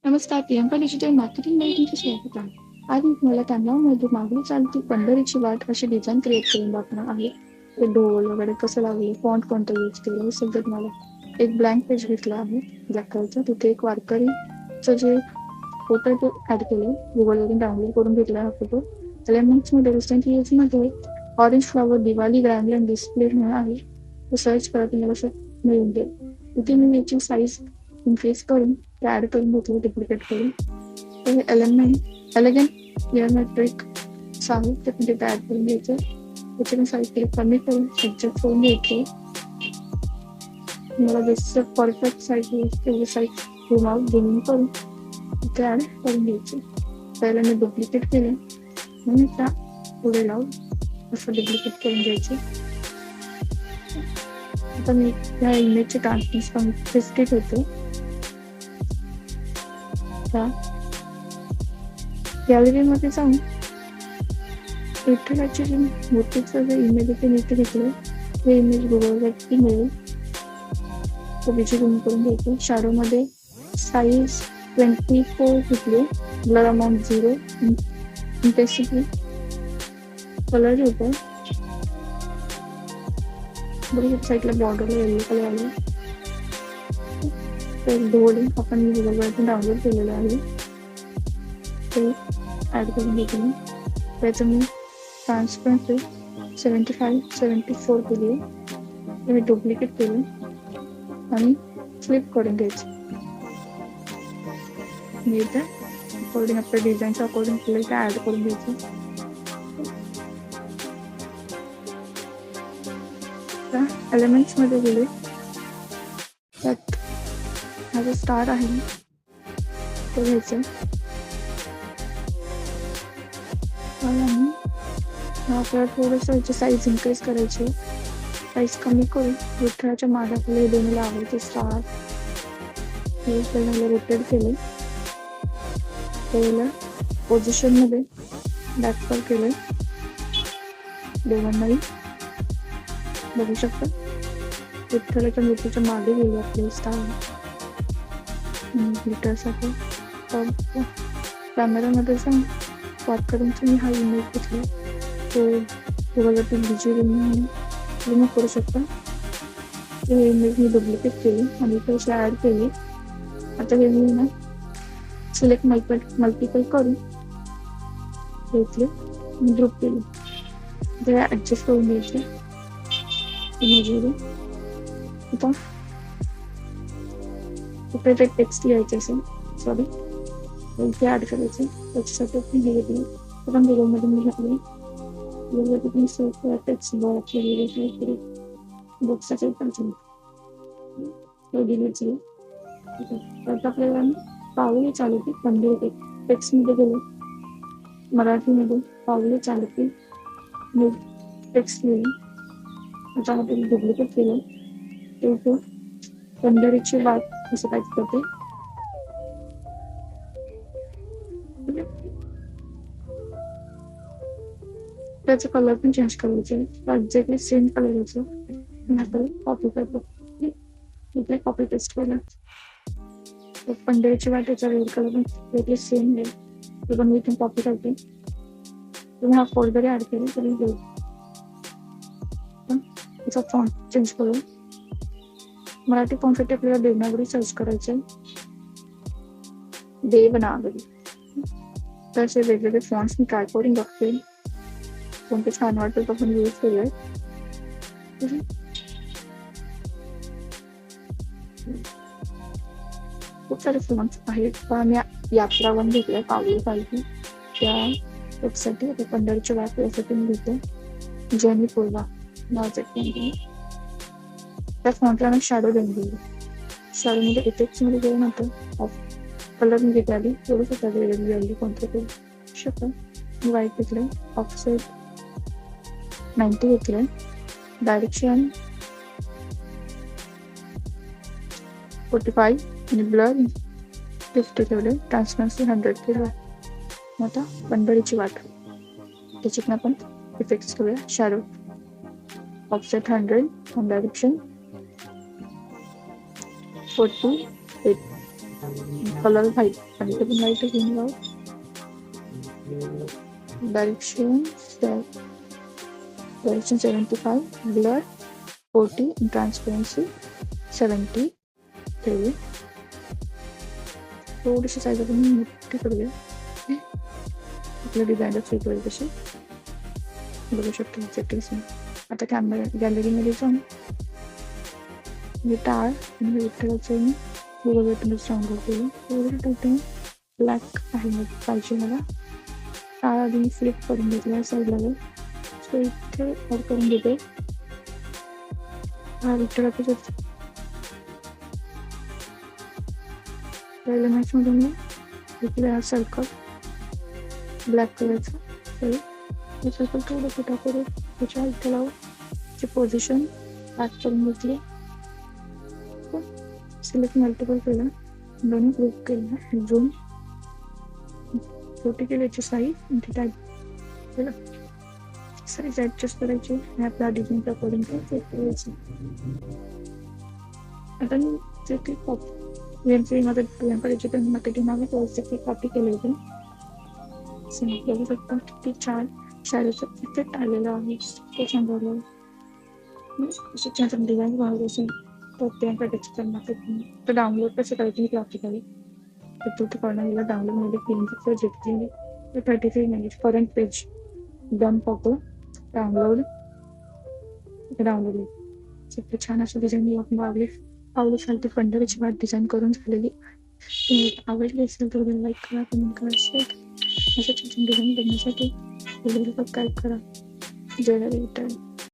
नमस्कार, प्रियंका डिजिटल मार्केटिंगमध्ये तुमचे स्वागत आहे. आज मी तुम्हाला कॅनव्हामध्ये मागणी चालती पंढरीची वाट अशी डिझाईन क्रिएट करून दाखवणार आहे. ते ढोल वगैरे कसं लावले, फॉन्ट कोणतं यूज केलं हे सगळं तुम्हाला एक ब्लँक पेज घेतला आहे ब्लॅक कलरचा. तिथे एक वारकरीचं जे फोटो आहे तो ऍड केले, गुगलवरून डाउनलोड करून घेतला हा फोटो. एलिमेंट्समध्ये रिसेंट यूजमध्ये orange flower Diwali grand display म्हणून आहे. तो सर्च करा, तुम्हाला असं मिळून जाईल. तिथे मी याची साईज इन्क्रीज करून ते ऍड करून घेतलं डुप्लिकेट करून. तर हे एलिगंट जिओमेट्रिक आहे ते पण तिथे ऍड करून घ्यायचं. त्याची पण साईज क्लिक कमी करून ऍडजस्ट करून घ्यायची. मला जसं परफेक्ट साईज तेवढी साईज झूम आउट झूम करून इथे ऍड करून घ्यायची. पहिला मी डुप्लिकेट केले म्हणून त्या पुढे लावून असं डुप्लिकेट करून घ्यायचे. आता मी ह्या इमेजचे ट्रान्सलेट होते. गॅलरीमध्ये जाऊन विठ्ठलाची जी मूर्तीचं जे इमेज आहे ते मी इथे घेतलं. हे इमेज गुगलवरती मिळेल, तो विजिट करून घ्यायचं. शॅडोमध्ये साईज 24 घेतली, ब्लर अमाऊंट 0, इंटेन्सिटी कलर होतं. बरोबर साईडला बॉर्डरला येलो कलर आले. तर ढोल आपण मी गुगलवरती डाउनलोड केलेलं आहे ते ॲड करून घेतलं. त्याचं मी ट्रान्सपरन्सी 75-74 केली आहे. ते मी डुप्लिकेट केलं आणि फ्लिप करून घ्यायचं. मी इथे अकॉर्डिंग आपल्या डिझाईनच्या अकॉर्डिंग केलं ते ॲड करून घ्यायचं. त्या एलिमेंट्समध्ये गेले, त्यात हा जो स्टार आहे तो घ्यायचा आणि आपल्याला थोडंसं याची साईज इन्क्रीज करायची. साईज कमी करून विठ्ठलाच्या मागातले दोन लावायचे स्टार हे पहिल्यांदा रोटेट केले. पहिलं पोझिशनमध्ये बॅकफॉल केलं, दोघांनाही बघू शकता. विठ्ठलाच्या मूर्तीच्या मागे गेले आपले स्टार विठ्ठलासाठी. कॅमेरामध्ये जाऊन वारकऱ्यांचा मी हा इमेज घेतला, तो गुगलवरती रिमूव्ह करू शकता. हे इमेज मी डुप्लिकेट केली आणि इथे ॲड केली. आता हे मी ना सिलेक्ट मल्टिपल करून घेतले, ग्रुप केले. ते ॲडजस्ट करून घ्यायचे इमेजमध्ये. आता इकडे टेक्स्ट लिहायचे असेल, सॉरी इथे ॲड करायचे. त्याच्यासाठी आपण हे घेतले, आपण गुगलमध्ये मी घातले. गुगलवरती तुम्ही सर्च करा टेक्स्ट बॉक्स वगैरे बॉक्ससाठी पाहिजे डिलीट झाले. आता आपल्याला पावले चालवते पंढरी टेक्स्टमध्ये गेलो, मराठीमध्ये पावले चालवते टेक्स्ट लिहिलं. आता आपण डुप्लिकेट केलं, ते पंढरीची वाट असं टाईप करते. त्याचा कलर पण चेंज करायचं, एक्झॅक्टली सेम कलर यायचं. कॉपी करतो, इथे कॉपी पेस्ट केलं. पंढरीची वाट याचा रेड कलर पण एक्झॅक्टली सेम आहे, ते पण मी इथून कॉपी करते. तुम्ही हा फोल्डर ॲड केले तरी घेऊ. त्याचा फॉन्ट चेंज करून मराठी फॉन्टसाठी आपल्याला देवनागरी सर्च करायचं, देवनागरी. तर असे वेगवेगळे फॉन्ट्स मी ट्राय करून बघते, कोणते छान वाटतं तो पण यूज केलंय. खूप सारे फॉन्ट्स आहेत, पण मी यात्रा वन घेतलंय, पावली पालखी त्या वेबसाठी. आता पंढरीच्या वाट यासाठी मी घेते जर्नी पूर्वा नावाचं कंपनी. त्या फॉन्टला मी शॅडो देऊन दिली. शॅडोमध्ये इफेक्ट्समध्ये गेलं नव्हतं, कलर मी घेते आधी थोडंसं त्या वेगळी कोणतं करू शकतो. मी व्हाईट घेतलं, ऑफसेट 90 घेतलं, डायरेक्शन 45 आणि ब्लर 50 ठेवले, ट्रान्सपरन्सी 100 ठेवलं. आता पंढरीची वाट त्याच्यातनं आपण इफेक्ट्स करूया. शॅडो ऑफसेट 100 आणि डायरेक्शन 48. कलर व्हाईट आणि ते पण व्हाईट घेऊन जाऊ. डायरेक्शन 75, ब्लर 40, ट्रान्सपरन्सी 70 ठेवू. थोडीशी साईज आपण मोठी करूया, आपल्या डिझाईनला फिट होईल तशी. बघू शकतो सेटिंग्स. आता कॅमेरा गॅलरीमध्ये जाऊन हे टाळ आणि विठ्ठलाचं गुगल बटन डाउनलोड केलं. टाकते ब्लॅक आहे पाहिजे मला. टाळ आधी फ्लिप करून घेतला साईडला, सो इथे ॲड करून घेते. हा विठ्ठलाचं एलिमेंट्समधून मी इकडे हा सर्कल ब्लॅक कलरचा हे सर्कल थोडं छोटा करून त्याच्या विठ्ठलाची पोझिशन ॲड करून घेतली. सिलेक्ट मल्टिपल केलं, दोन्ही क्लिक केलं, झूम छोटी केली याची साईज आणि ती टाईप केलं. साईज ॲडजस्ट करायची आणि आपल्या डिझाईनच्या अकॉर्डिंग करायचं. आता मी जे काही कॉपी माझं प्रियंकाची पण मार्केटिंग आहे त्याची कॉपी केली होती. बघू शकता किती छान शाळेचं इफेक्ट आलेलं आहे. ते छान झालं. अशी छान डिझाईन बनवली असेल तर प्रियंकाची पण मार्केटिंग तर डाउनलोड कसं करायचं मी ग्राफिकली तर तू कॉर्नरला डाउनलोडमध्ये क्लिअर घेतली. 33 मिनिट करंट पेज डन पॉपर डाउनलोड छान असं डिझाईन पावली खालती पंढरीची वाट डिझाईन करून झालेली. आवडली असेल तर लाईक करा, कमेंट करा, शेअर करा. अशा छान डिझाईन बनवण्यासाठी सबस्क्राईब करा. जय विठ्ठल.